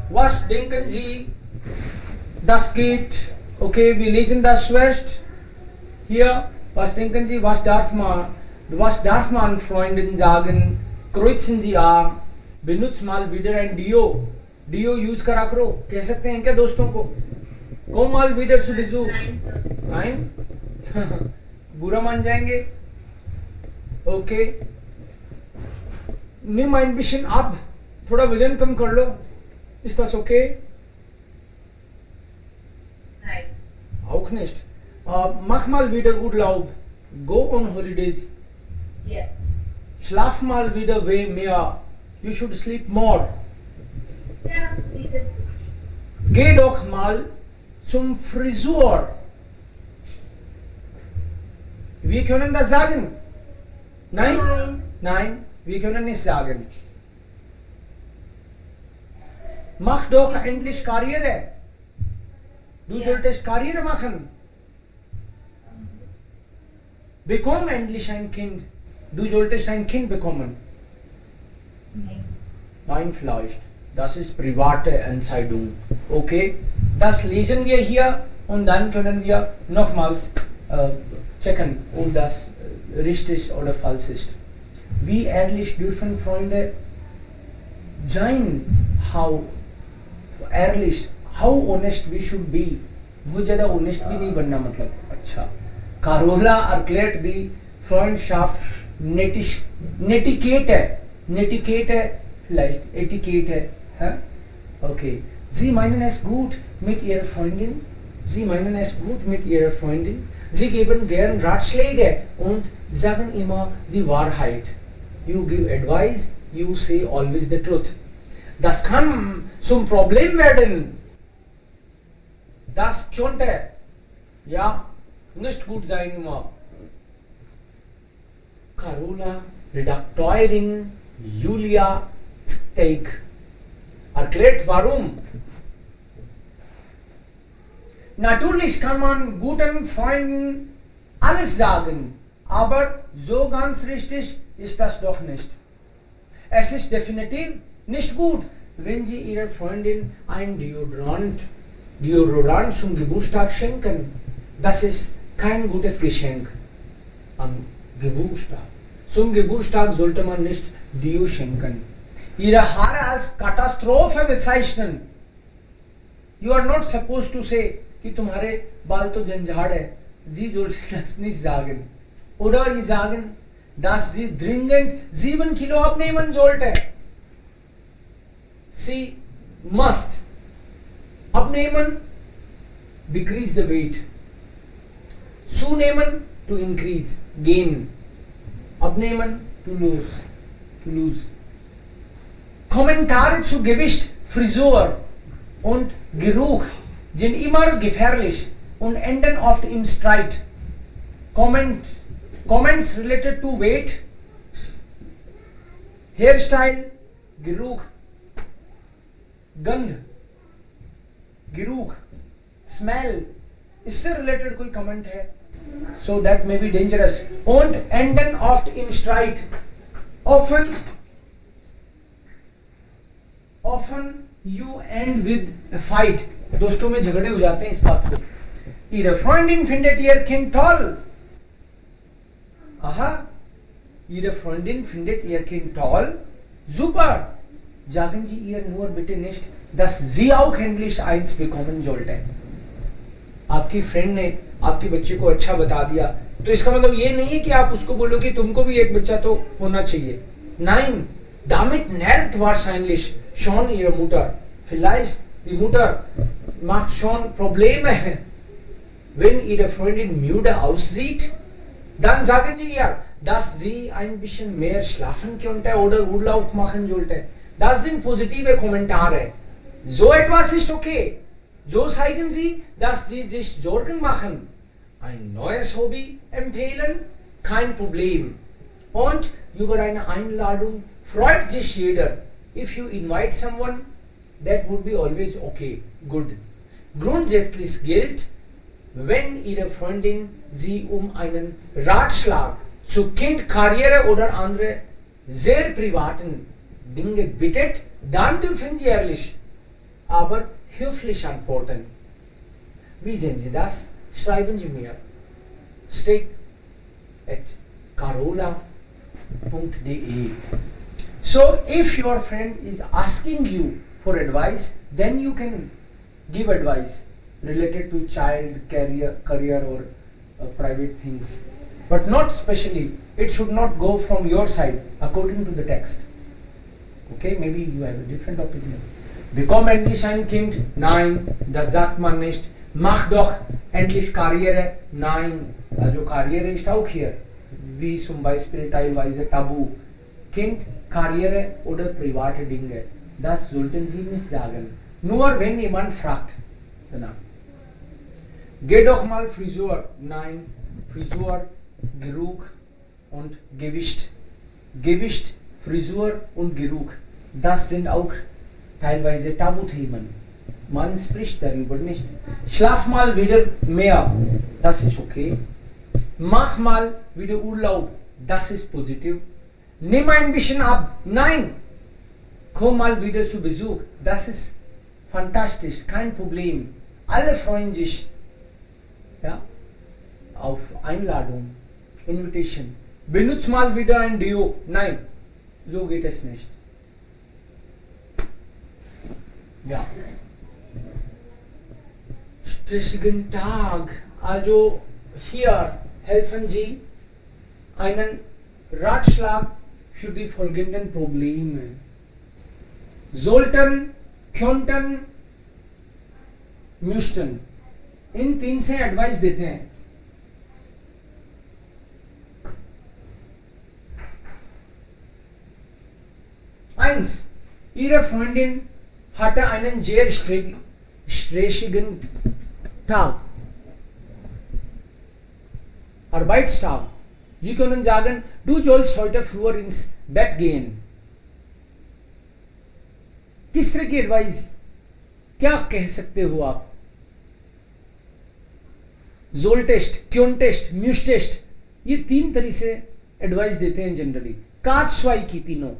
Was denken Sie? Das geht. Okay, wir lesen das schlecht. Hier, was denken Sie? Was darf man Freunden sagen? Kreuzen Sie an. Benutzt mal wieder ein Dio. Dio use करा करो. कह सकते हैं क्या दोस्तों को? Komm mal wieder zu Besuch. Nein? बुरा मान जाएंगे? Okay. Nimm ein bisschen ab. थोड़ा वजन कम कर लो. Ist das okay? Nein. Auch nicht. Mach mal wieder Urlaub. Go on holidays. Ja. Schlaf mal wieder mehr. You should sleep more. Ja, bitte. Geh doch mal zum Friseur. Wir können das sagen. Nein? Nein. Nein, wir können nicht sagen. Mach doch endlich Karriere. Du Ja. solltest Karriere machen. Bekomm endlich ein Kind. Du solltest ein Kind bekommen. Nein. Nein, vielleicht. Das ist private Entscheidung. Okay? Das lesen wir hier und dann können wir nochmals checken, ob das richtig oder falsch ist. Wie ehrlich dürfen Freunde sein? How ehrlich, how honest we should be. बहुत ज़्यादा honest भी नहीं बनना मतलब. अच्छा. Carola erklärt die Freundschafts-Netiquette. Netiquette vielleicht. Etikette. Hä? Okay. Sie meinen es gut mit ihrer Freundin. Sie meinen es gut mit ihrer Freundin. Sie geben gern Ratschläge und sagen immer die Wahrheit. You give advice, you say always the truth. Das kann zum Problem werden. Das könnte ja nicht gut sein immer. Carola, Redakteurin Julia Steig erklärt warum. Natürlich kann man guten Freunden alles sagen, aber so ganz richtig ist das doch nicht. Es ist definitiv nicht gut, wenn Sie Ihrer Freundin ein Deodorant zum Geburtstag schenken. Das ist kein gutes Geschenk am Geburtstag. Zum Geburtstag sollte man nicht Deo schenken. Ihre Haare als Katastrophe bezeichnen. You are not supposed to say कि तुम्हारे बाल तो झंझाड़ है. Sie sollten das nicht sagen. Oder Sie sagen, dass sie dringend 7 Kilo abnehmen sollte. Sie must abnehmen, decrease the weight. Zunehmen, to increase, gain. Abnehmen, to lose. Kommentare zu Gewicht, Frisur und Geruch sind immer gefährlich und enden oft im Streit. Comments related to weight, hairstyle, Geruch, गंध, गिरूख, smell, इससे related कोई comment है? So that may be dangerous. Und enden oft im Streit. Often you end with a fight. दोस्तों में झगड़े हो जाते हैं इस बात को. Ihre Freundin findet ihr Kind toll. Aha. Ihre Freundin findet ihr Kind toll. Super. Sagen Sie ihr nur bitte nicht, dass sie auch endlich eins bekommen sollte. आपकी फ्रेंड ने आपके बच्चे को अच्छा बता दिया, तो इसका मतलब ये नहीं है कि आप उसको बोलो कि तुमको भी एक बच्चा तो होना चाहिए. Nein, damit nervt wahrscheinlich schon ihre Mutter. Vielleicht die Mutter macht schon Probleme. Wenn ihre Freundin müde aussieht, dann sagen Sie ihr, dass sie ein bisschen mehr schlafen könnte oder Urlaub machen sollte. Das sind positive Kommentare. So etwas ist okay. So zeigen Sie, dass Sie sich Sorgen machen. Ein neues Hobby empfehlen? Kein Problem. Und über eine Einladung freut sich jeder. If you invite someone, that would be always okay. Good. Grundsätzlich gilt, wenn Ihre Freundin Sie um einen Ratschlag zu Kind, Karriere oder andere sehr privaten Dinge bittet, dann dürfen Sie ehrlich aber höflich antworten. Wie sehen Sie das? Schreiben Sie mir. stick@carola.de. So if your friend is asking you for advice, then you can give advice related to child, career or private things. But not specially. It should not go from your side according to the text. Okay, maybe you have a different opinion. Bekomm endlich ein Kind? Nein, das sagt man nicht. Mach doch endlich Karriere? Nein, also Karriere ist auch hier. Wie zum Beispiel teilweise Tabu. Kind, Karriere oder private Dinge. Das sollten Sie nicht sagen. Nur wenn jemand fragt. Danach. Geh doch mal Frisur. Nein, Frisur, Geruch und Gewicht. Gewicht, Frisur und Geruch. Das sind auch teilweise Tabuthemen. Man spricht darüber nicht. Schlaf mal wieder mehr. Das ist okay. Mach mal wieder Urlaub. Das ist positiv. Nimm ein bisschen ab. Nein. Komm mal wieder zu Besuch. Das ist fantastisch. Kein Problem. Alle freuen sich. Ja, auf Einladung. Invitation. Benutz mal wieder ein Deo. Nein. So geht es nicht. Ja. Stressigen Tag. Also hier helfen Sie einen Ratschlag für die folgenden Probleme. Sollten, könnten, müssten. इन तीन से advice देते हैं. Eins. Ihre Freundin hatte einen sehr stressigen Tag. Arbeitstag. Sie können sagen, du sollst heute früher ins Bett gehen. किस तरह की advice क्या कह सकते हो आप? जोल टेस्ट, क्योन टेस्ट, म्यूस टेस्ट, ये तीन तरह से एडवाइस देते हैं जनरली. काटस्वाई की तीनों.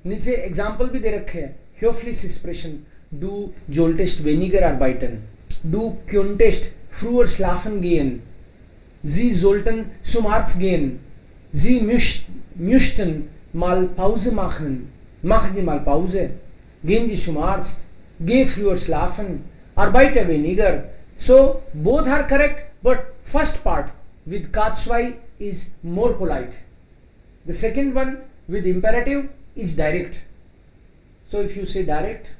नीचे एग्जाम्पल भी दे रखे हैं. Höflich Expression, du solltest weniger arbeiten. Du könntest früher schlafen gehen. Sie sollten zum Arzt gehen. Sie müssten mal Pause machen. Machen Sie mal Pause. Gehen Sie zum Arzt. Geh früher schlafen. Arbeite weniger. So both are correct, but first part with Katswai is more polite. The second one with imperative is direct. So if you say direct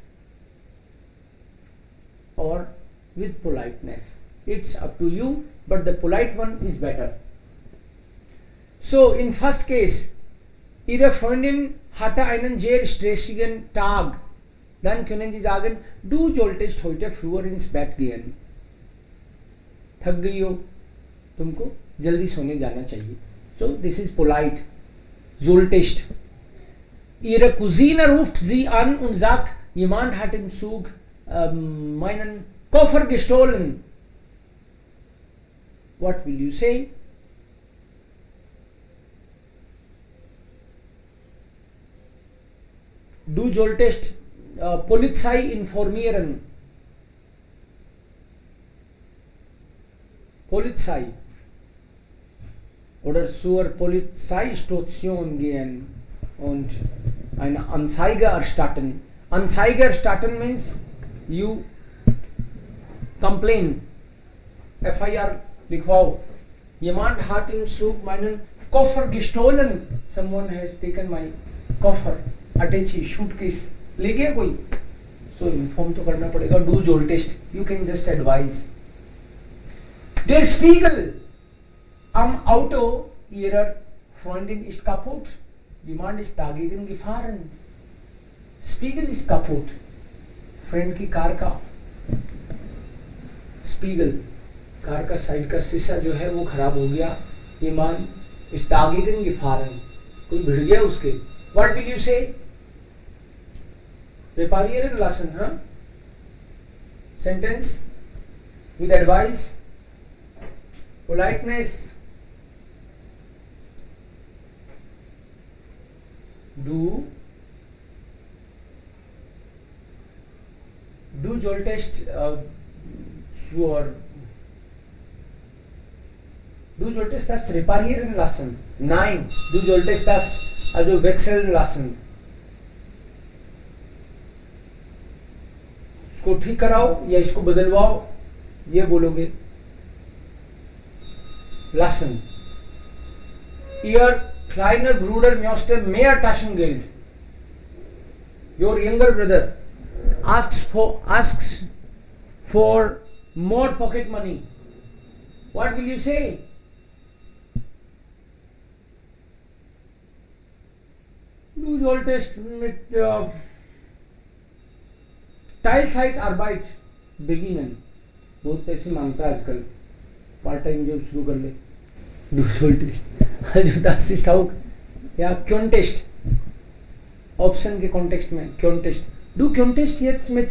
or with politeness, it's up to you, but the polite one is better. So in first case, Ihre Freundin hatte einen sehr stressigen Tag. Dann können Sie sagen, du solltest heute früher ins Bett gehen. थक गई हो, तुमको जल्दी सोने जाना चाहिए. So this is polite. Solltest. Ihre Cousine ruft sie an und sagt, jemand hat im Zug meinen Koffer gestohlen. What will you say? Du solltest Polizei informieren. Polizei. Oder zur Polizeistation gehen und eine Anzeige erstatten. Anzeige erstatten means you complain. FIR लिखवाओ. Jemand hat im Zug meinen Koffer gestohlen. Someone has taken my koffer. Attaché, suitcase. ले गया कोई. So inform तो करना पड़ेगा. Do solltest. You can just advise. Der Spiegel am Auto ihrer Freundin ist kaputt. Jemand ist dagegen gefahren. Spiegel ist kaputt. Friend की car का Spiegel, car का side का शीशा जो है वो खराब हो गया. Jemand ist dagegen gefahren. कोई भिड़ गया उसके. What will you say? Reparieren lassen, huh? Sentence with advice. Politeness. Du Du solltest du solltest das reparieren lassen. Nein, du solltest das also wechseln lassen. इसको ठीक कराओ या इसको बदलवाओ, ये बोलोगे. Lassen. Ihr kleiner Bruder möchte mehr Taschengeld. Your younger brother asks for more pocket money. What will you say? Du solltest mit Teilzeitarbeit beginnen. बहुत पैसे मांगता है आजकल, पार्ट टाइम जॉब शुरू कर ले. Du solltest, also das ist auch ja könntest. Option के context में könntest. Du könntest jetzt mit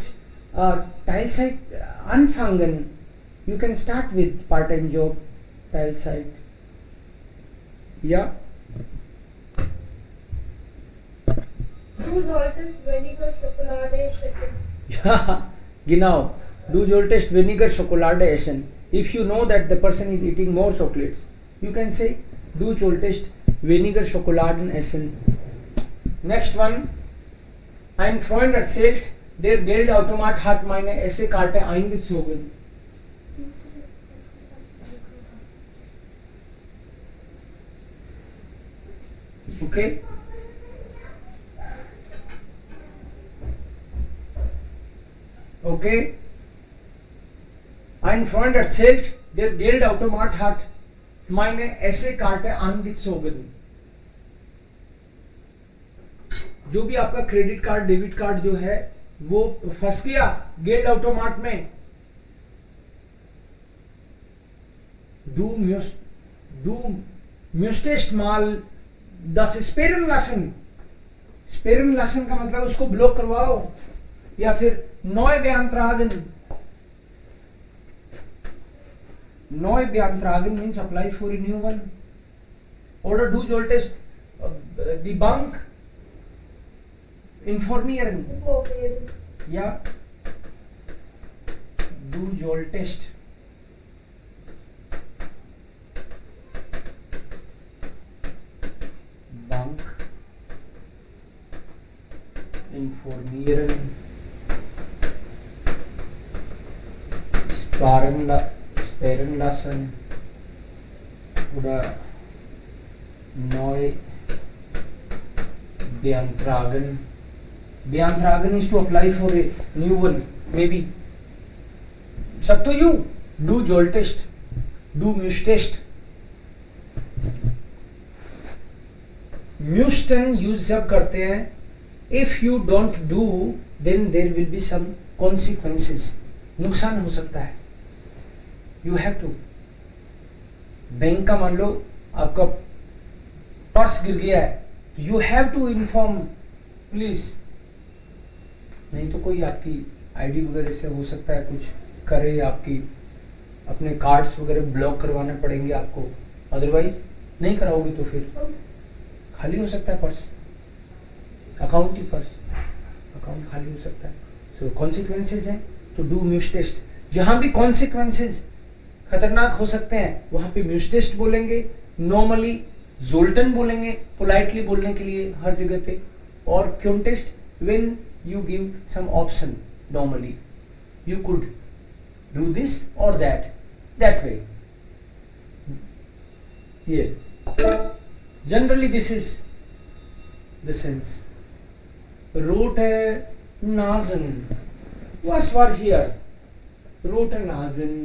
Teilzeit anfangen. You can start with part-time job, Teilzeit. Ja. Du solltest weniger Schokolade essen. Ja, genau. Du solltest weniger Schokolade essen. If you know that the person is eating more chocolates, you can say du solltest weniger Schokoladen essen. Next one. Ein Freund erzählt, der Geldautomat hat meine EC-Karte eingezogen. Okay? Okay? Ein Freund erzählt, der Geldautomat hat meine EC-Karte angezogen. जो भी आपका credit card debit card जो है वो फंस गया गेल्ड ऑटोमाट में. Du müsstest mal das sperren lassen. Sperren lassen का मतलब उसको ब्लॉक करवाओ या फिर neu beantragen. Neu beantragen means apply for a new one. Oder du solltest die Bank informieren. Ja. Du solltest Bank informieren. Sperren lassen oder neu beantragen. Beantragen is to apply for a new one, maybe. It's up to you. Du solltest, du müsstest. Müssten use जब करते हैं, if you don't do, then there will be some consequences. नुकसान हो सकता है. You have to. Bank का मान लो आपका पर्स गिर गया है, you have to inform police. नहीं तो कोई आपकी आईडी वगैरह से हो सकता है कुछ करे, आपकी अपने कार्ड्स वगैरह ब्लॉक करवाने पड़ेंगे आपको. अदरवाइज नहीं कराओगे तो फिर खाली हो सकता है पर्स, अकाउंट ही पर्स, अकाउंट खाली हो सकता है. सो कॉन्सिक्वेंसेज हैं. तो डू म्यूस्टेस्ट. जहां भी कॉन्सिक्वेंसेज खतरनाक हो सकते हैं वहां पे म्यूस्टेस्ट बोलेंगे. नॉर्मली जोल्टन बोलेंगे पोलाइटली बोलने के लिए हर जगह पे. और क्योंटेस्ट when you give some option. Normally you could do this or that way. Here generally this is the sense. Rote Nasen. Was war here? Rote Nasen.